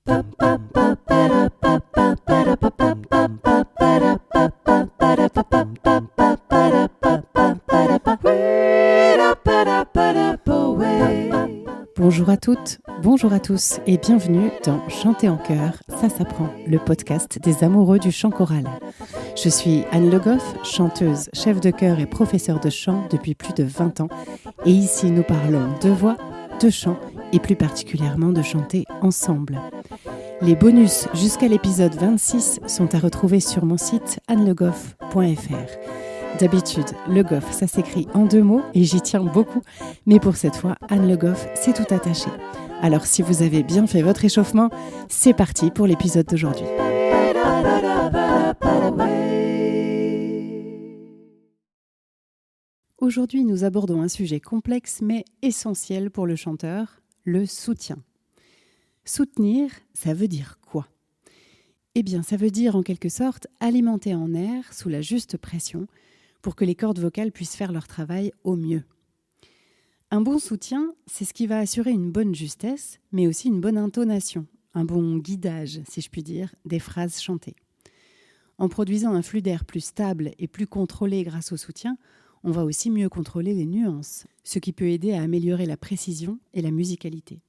Bonjour à toutes, bonjour à tous et bienvenue dans Chanter en chœur, ça s'apprend, le podcast des amoureux du chant choral. Je suis Anne Le Goff, chanteuse, chef de chœur et professeure de chant depuis plus de 20 ans. Et ici, nous parlons de voix, de chant et plus particulièrement de chanter ensemble. Les bonus jusqu'à l'épisode 26 sont à retrouver sur mon site annelegoff.fr. D'habitude, Le Goff, ça s'écrit en 2 mots et j'y tiens beaucoup. Mais pour cette fois, Anne Le Goff, c'est tout attaché. Alors si vous avez bien fait votre échauffement, c'est parti pour l'épisode d'aujourd'hui. Aujourd'hui, nous abordons un sujet complexe mais essentiel pour le chanteur, le soutien. Soutenir, ça veut dire quoi ? Eh bien, ça veut dire en quelque sorte alimenter en air sous la juste pression pour que les cordes vocales puissent faire leur travail au mieux. Un bon soutien, c'est ce qui va assurer une bonne justesse, mais aussi une bonne intonation, un bon guidage, si je puis dire, des phrases chantées. En produisant un flux d'air plus stable et plus contrôlé grâce au soutien, on va aussi mieux contrôler les nuances, ce qui peut aider à améliorer la précision et la musicalité.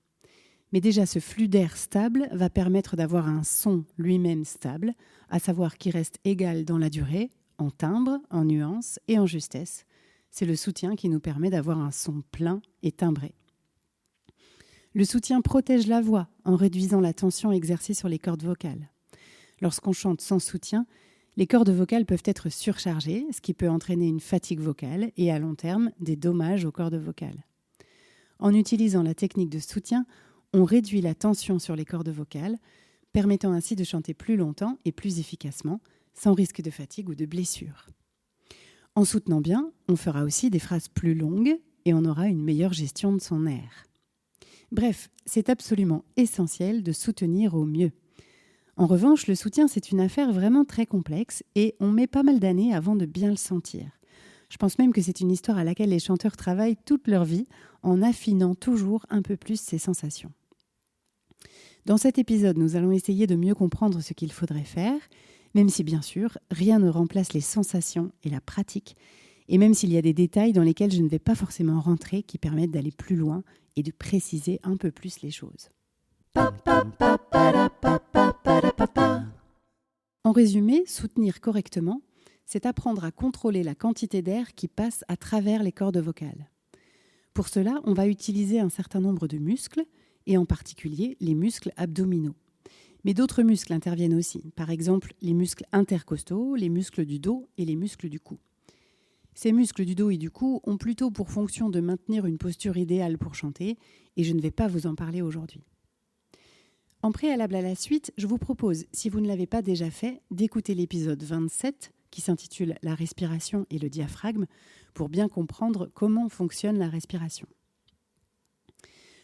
Mais déjà, ce flux d'air stable va permettre d'avoir un son lui-même stable, à savoir qui reste égal dans la durée, en timbre, en nuances et en justesse. C'est le soutien qui nous permet d'avoir un son plein et timbré. Le soutien protège la voix en réduisant la tension exercée sur les cordes vocales. Lorsqu'on chante sans soutien, les cordes vocales peuvent être surchargées, ce qui peut entraîner une fatigue vocale et à long terme des dommages aux cordes vocales. En utilisant la technique de soutien, on réduit la tension sur les cordes vocales, permettant ainsi de chanter plus longtemps et plus efficacement, sans risque de fatigue ou de blessure. En soutenant bien, on fera aussi des phrases plus longues et on aura une meilleure gestion de son air. Bref, c'est absolument essentiel de soutenir au mieux. En revanche, le soutien, c'est une affaire vraiment très complexe et on met pas mal d'années avant de bien le sentir. Je pense même que c'est une histoire à laquelle les chanteurs travaillent toute leur vie en affinant toujours un peu plus ses sensations. Dans cet épisode, nous allons essayer de mieux comprendre ce qu'il faudrait faire, même si bien sûr, rien ne remplace les sensations et la pratique, et même s'il y a des détails dans lesquels je ne vais pas forcément rentrer qui permettent d'aller plus loin et de préciser un peu plus les choses. En résumé, soutenir correctement, c'est apprendre à contrôler la quantité d'air qui passe à travers les cordes vocales. Pour cela, on va utiliser un certain nombre de muscles, et en particulier les muscles abdominaux. Mais d'autres muscles interviennent aussi, par exemple les muscles intercostaux, les muscles du dos et les muscles du cou. Ces muscles du dos et du cou ont plutôt pour fonction de maintenir une posture idéale pour chanter, et je ne vais pas vous en parler aujourd'hui. En préalable à la suite, je vous propose, si vous ne l'avez pas déjà fait, d'écouter l'épisode 27 qui s'intitule « La respiration et le diaphragme » pour bien comprendre comment fonctionne la respiration.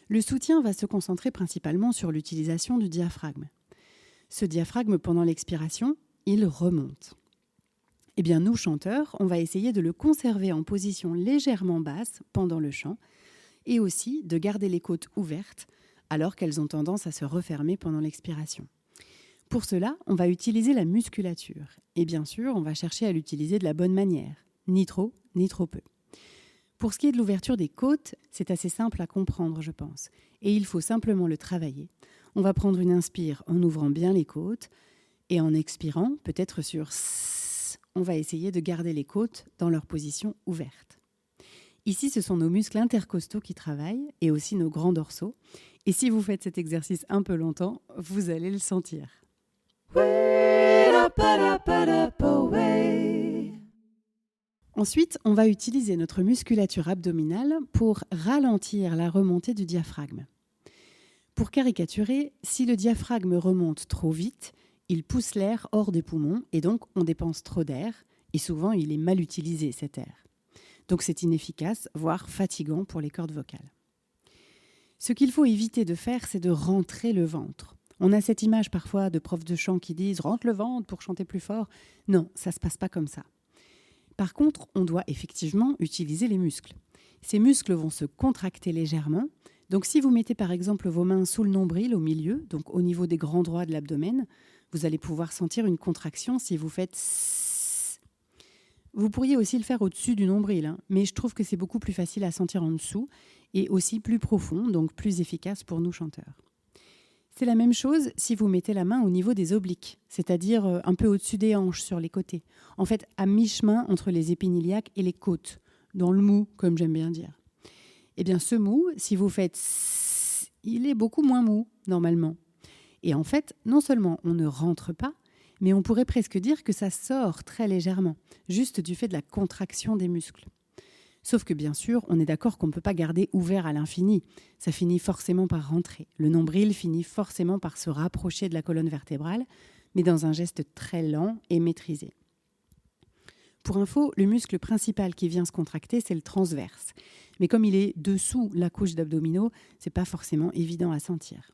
Le soutien va se concentrer principalement sur l'utilisation du diaphragme. Ce diaphragme, pendant l'expiration, il remonte. Eh bien, nous, chanteurs, on va essayer de le conserver en position légèrement basse pendant le chant et aussi de garder les côtes ouvertes alors qu'elles ont tendance à se refermer pendant l'expiration. Pour cela, on va utiliser la musculature. Et bien sûr, on va chercher à l'utiliser de la bonne manière, ni trop, ni trop peu. Pour ce qui est de l'ouverture des côtes, c'est assez simple à comprendre, je pense. Et il faut simplement le travailler. On va prendre une inspire en ouvrant bien les côtes et en expirant, peut-être sur S, on va essayer de garder les côtes dans leur position ouverte. Ici, ce sont nos muscles intercostaux qui travaillent et aussi nos grands dorsaux. Et si vous faites cet exercice un peu longtemps, vous allez le sentir. Ensuite, on va utiliser notre musculature abdominale pour ralentir la remontée du diaphragme. Pour caricaturer, si le diaphragme remonte trop vite, il pousse l'air hors des poumons et donc on dépense trop d'air et souvent il est mal utilisé cet air. Donc c'est inefficace, voire fatigant pour les cordes vocales. Ce qu'il faut éviter de faire, c'est de rentrer le ventre. On a cette image parfois de profs de chant qui disent « rentre le ventre pour chanter plus fort ». Non, ça ne se passe pas comme ça. Par contre, on doit effectivement utiliser les muscles. Ces muscles vont se contracter légèrement, Donc si vous mettez par exemple vos mains sous le nombril, au milieu, donc au niveau des grands droits de l'abdomen, vous allez pouvoir sentir une contraction si vous faites sss. Vous pourriez aussi le faire au-dessus du nombril, mais je trouve que c'est beaucoup plus facile à sentir en dessous et aussi plus profond, donc plus efficace pour nous chanteurs. C'est la même chose si vous mettez la main au niveau des obliques, c'est-à-dire un peu au-dessus des hanches, sur les côtés. En fait, à mi-chemin entre les épines iliaques et les côtes, dans le mou, comme j'aime bien dire. Eh bien, ce mou, si vous faites sss, il est beaucoup moins mou, normalement. Et en fait, non seulement on ne rentre pas, mais on pourrait presque dire que ça sort très légèrement, juste du fait de la contraction des muscles. Sauf que bien sûr, on est d'accord qu'on ne peut pas garder ouvert à l'infini. Ça finit forcément par rentrer. Le nombril finit forcément par se rapprocher de la colonne vertébrale, mais dans un geste très lent et maîtrisé. Pour info, le muscle principal qui vient se contracter, c'est le transverse. Mais comme il est dessous la couche d'abdominaux, ce n'est pas forcément évident à sentir.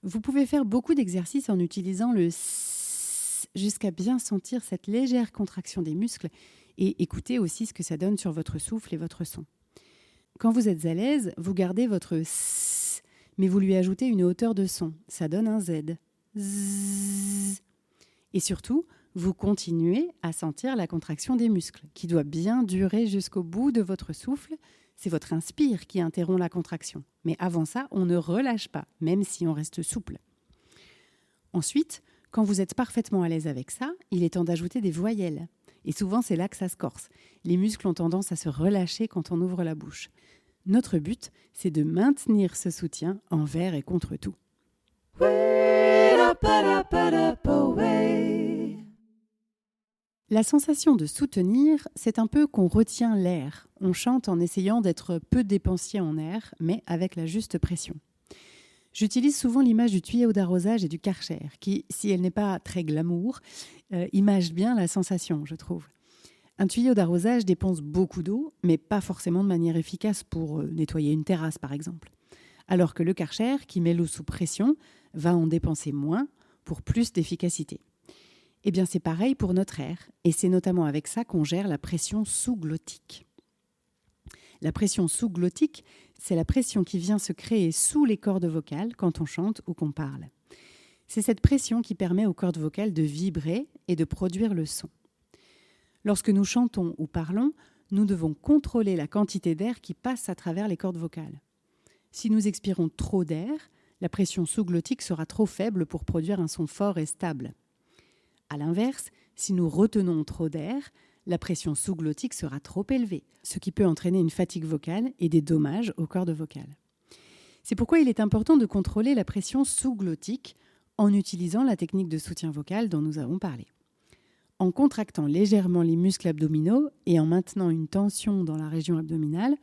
Vous pouvez faire beaucoup d'exercices en utilisant le S jusqu'à bien sentir cette légère contraction des muscles et écoutez aussi ce que ça donne sur votre souffle et votre son. Quand vous êtes à l'aise, vous gardez votre S, mais vous lui ajoutez une hauteur de son. Ça donne un Z. Zzz. Et surtout, vous continuez à sentir la contraction des muscles, qui doit bien durer jusqu'au bout de votre souffle. C'est votre inspire qui interrompt la contraction. Mais avant ça, on ne relâche pas, même si on reste souple. Ensuite, quand vous êtes parfaitement à l'aise avec ça, il est temps d'ajouter des voyelles. Et souvent, c'est là que ça se corse. Les muscles ont tendance à se relâcher quand on ouvre la bouche. Notre but, c'est de maintenir ce soutien envers et contre tout. La sensation de soutenir, c'est un peu qu'on retient l'air. On chante en essayant d'être peu dépensier en air, mais avec la juste pression. J'utilise souvent l'image du tuyau d'arrosage et du Karcher, qui, si elle n'est pas très glamour, image bien la sensation, je trouve. Un tuyau d'arrosage dépense beaucoup d'eau, mais pas forcément de manière efficace pour nettoyer une terrasse, par exemple. Alors que le Karcher, qui met l'eau sous pression, va en dépenser moins pour plus d'efficacité. Eh bien, c'est pareil pour notre air, et c'est notamment avec ça qu'on gère la pression sous-glottique. La pression sous-glottique, c'est la pression qui vient se créer sous les cordes vocales quand on chante ou qu'on parle. C'est cette pression qui permet aux cordes vocales de vibrer et de produire le son. Lorsque nous chantons ou parlons, nous devons contrôler la quantité d'air qui passe à travers les cordes vocales. Si nous expirons trop d'air, la pression sous-glottique sera trop faible pour produire un son fort et stable. A l'inverse, si nous retenons trop d'air, la pression sous-glottique sera trop élevée, ce qui peut entraîner une fatigue vocale et des dommages aux cordes vocales. C'est pourquoi il est important de contrôler la pression sous-glottique en utilisant la technique de soutien vocal dont nous avons parlé. En contractant légèrement les muscles abdominaux et en maintenant une tension dans la région abdominale,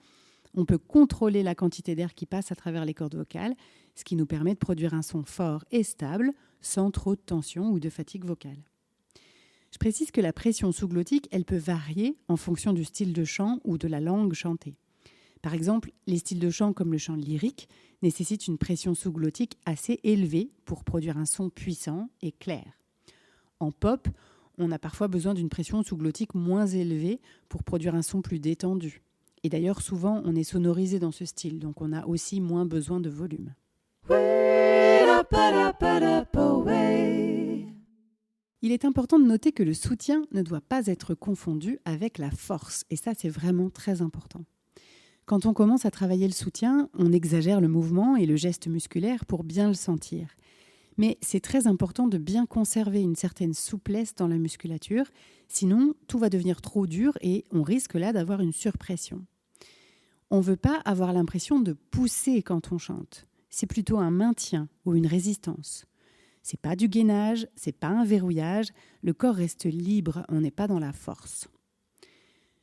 on peut contrôler la quantité d'air qui passe à travers les cordes vocales, ce qui nous permet de produire un son fort et stable, sans trop de tension ou de fatigue vocale. Je précise que la pression sous-glottique, elle peut varier en fonction du style de chant ou de la langue chantée. Par exemple, les styles de chant comme le chant lyrique nécessitent une pression sous-glottique assez élevée pour produire un son puissant et clair. En pop, on a parfois besoin d'une pression sous-glottique moins élevée pour produire un son plus détendu. Et d'ailleurs, souvent, on est sonorisé dans ce style, donc on a aussi moins besoin de volume. Il est important de noter que le soutien ne doit pas être confondu avec la force, et ça, c'est vraiment très important. Quand on commence à travailler le soutien, on exagère le mouvement et le geste musculaire pour bien le sentir. Mais c'est très important de bien conserver une certaine souplesse dans la musculature, sinon tout va devenir trop dur et on risque là d'avoir une surpression. On ne veut pas avoir l'impression de pousser quand on chante. C'est plutôt un maintien ou une résistance. C'est pas du gainage, c'est pas un verrouillage, le corps reste libre, on n'est pas dans la force.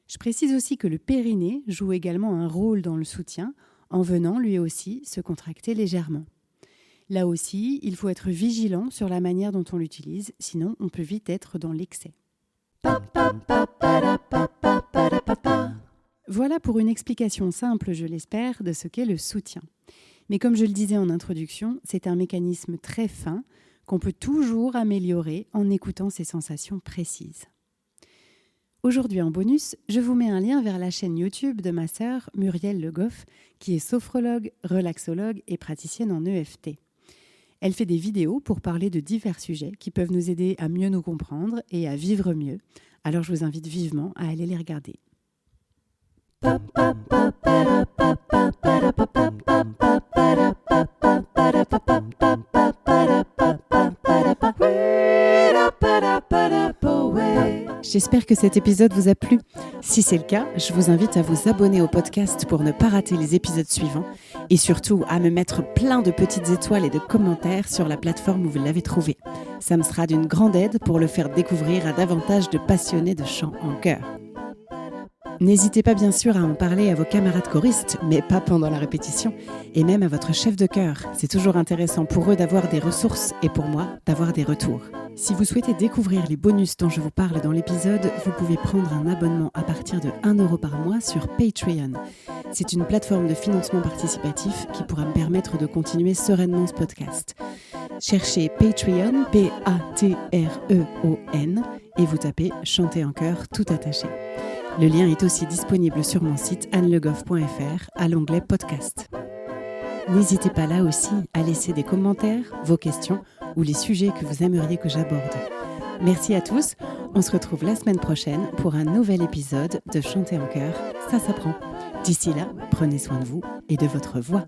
Je précise aussi que le périnée joue également un rôle dans le soutien, en venant lui aussi se contracter légèrement. Là aussi, il faut être vigilant sur la manière dont on l'utilise, sinon on peut vite être dans l'excès. Voilà pour une explication simple, je l'espère, de ce qu'est le soutien. Mais comme je le disais en introduction, c'est un mécanisme très fin qu'on peut toujours améliorer en écoutant ces sensations précises. Aujourd'hui en bonus, je vous mets un lien vers la chaîne YouTube de ma sœur Muriel Le Goff, qui est sophrologue, relaxologue et praticienne en EFT. Elle fait des vidéos pour parler de divers sujets qui peuvent nous aider à mieux nous comprendre et à vivre mieux. Alors je vous invite vivement à aller les regarder. J'espère que cet épisode vous a plu. Si c'est le cas, je vous invite à vous abonner au podcast pour ne pas rater les épisodes suivants et surtout à me mettre plein de petites étoiles et de commentaires sur la plateforme où vous l'avez trouvé. Ça me sera d'une grande aide pour le faire découvrir à davantage de passionnés de chant en chœur. N'hésitez pas bien sûr à en parler à vos camarades choristes, mais pas pendant la répétition, et même à votre chef de chœur. C'est toujours intéressant pour eux d'avoir des ressources et pour moi d'avoir des retours. Si vous souhaitez découvrir les bonus dont je vous parle dans l'épisode, vous pouvez prendre un abonnement à partir de 1 € par mois sur Patreon. C'est une plateforme de financement participatif qui pourra me permettre de continuer sereinement ce podcast. Cherchez Patreon, Patreon, et vous tapez « Chanter en chœur » tout attaché. Le lien est aussi disponible sur mon site annelegoff.fr à l'onglet podcast. N'hésitez pas là aussi à laisser des commentaires, vos questions ou les sujets que vous aimeriez que j'aborde. Merci à tous, on se retrouve la semaine prochaine pour un nouvel épisode de Chanter en chœur, ça s'apprend. D'ici là, prenez soin de vous et de votre voix.